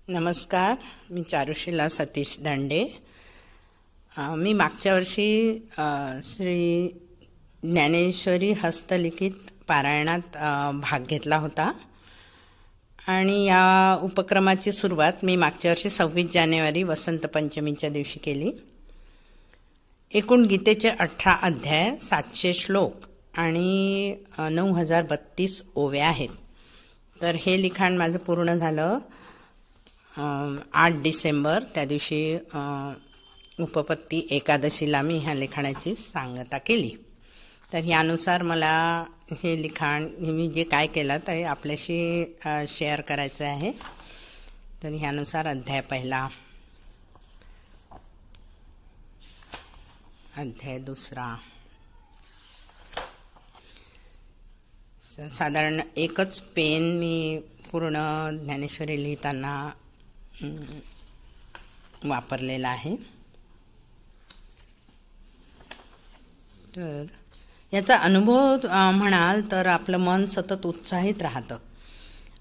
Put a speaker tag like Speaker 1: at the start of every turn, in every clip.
Speaker 1: नमस्कार, मी चारुशीला सतीश दांडे. मी मागच्या वर्षी श्री ज्ञानेश्वरी हस्तलिखित पारायणात भाग घेतला होता आणि या उपक्रमाची सुरुवात मी मागच्या वर्षी 26 जानेवारी वसंत पंचमीच्या दिवशी केली. एकूण गीतेचे 18 अध्याय, 700 श्लोक आणि 9032 ओव्या आहेत. तर हे लिखाण माझं पूर्ण झालं 8 डिसेंबर, त्या दिवशी उपपत्ती एकादशीला मी ह्या लिखाणाची सांगता केली. तर यानुसार मला हे लिखाण मी जे काय केलं ते आपल्याशी शेअर करायचं आहे. तर ह्यानुसार अध्याय पहिला, अध्याय दुसरा, साधारण एकच पेन मी पूर्ण ज्ञानेश्वरी लिहिताना वापरलेला आहे. तर याचा अनुभव म्हणाल तर आपलं मन सतत उत्साहित राहतं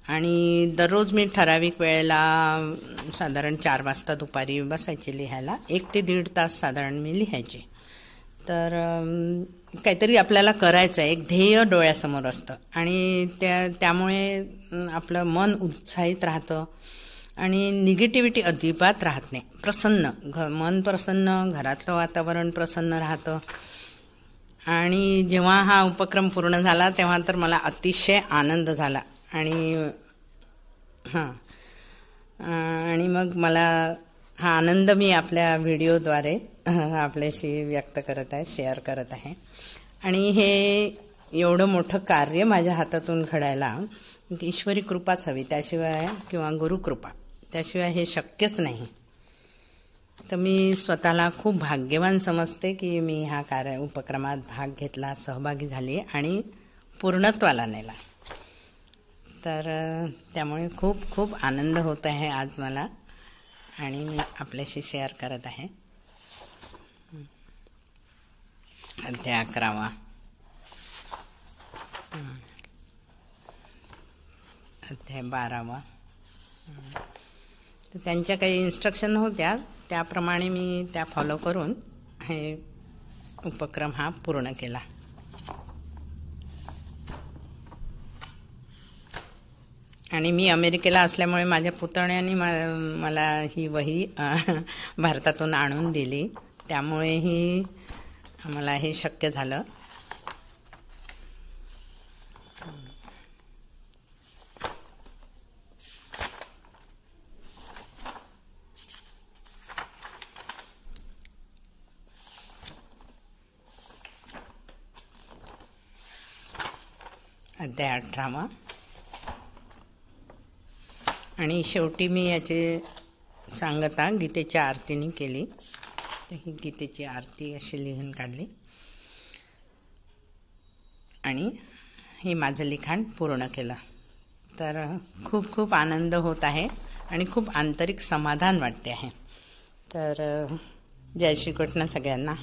Speaker 1: आणि दररोज मी ठराविक वेळेला साधारण 4 वाजता दुपारी बसायचे लिहायला. 1 ते 1.5 तास साधारण मी लिहायचे. तर काहीतरी आपल्याला करायचं आहे, एक ध्येय डोळ्यासमोर असतं आणि त्यामुळे आपलं मन उत्साहित राहतं आणि निगेटिव्हिटी अजिबात राहत नाही. प्रसन्न मन प्रसन्न, घरातलं वातावरण प्रसन्न राहतं. आणि जेव्हा हा उपक्रम पूर्ण झाला तेव्हा तर मला अतिशय आनंद झाला आणि मग मला हा आनंद मी आपल्या व्हिडिओद्वारे आपल्याशी व्यक्त करत आहे, शेअर करत आहे. आणि हे एवढं मोठं कार्य माझ्या हातातून घडायला ईश्वरी कृपाच हवी, त्याशिवाय किंवा गुरुकृपा, त्याशिवाय हे शक्यच नाही. तर मी स्वतःला खूप भाग्यवान समजते की मी ह्या उपक्रमात भाग घेतला, सहभागी झाली आणि पूर्णत्वाला नेला. तर त्यामुळे खूप खूप आनंद होत आहे आज मला आणि मी आपल्याशी शेअर करत आहे. अध्याय 11, अध्याय 12. तर त्यांच्या काही इन्स्ट्रक्शन होत्या, त्याप्रमाणे मी त्या फॉलो करून हे उपक्रम हा पूर्ण केला. आणि मी अमेरिकेला असल्यामुळे माझ्या पुतण्याने मला ही वही भारतातून आणून दिली, त्यामुळेही मला हे शक्य झालं. अध्याय 18 आणि शेवटी मी याची सांगता गीतेच्या आरतीने केली. तर ही गीतेची आरती अशी लिहून काढली आणि हे माझं लिखाण पूर्ण केलं. तर खूप खूप आनंद होत आहे आणि खूप आंतरिक समाधान वाटते आहे. तर जय श्री कृष्ण सगळ्यांना.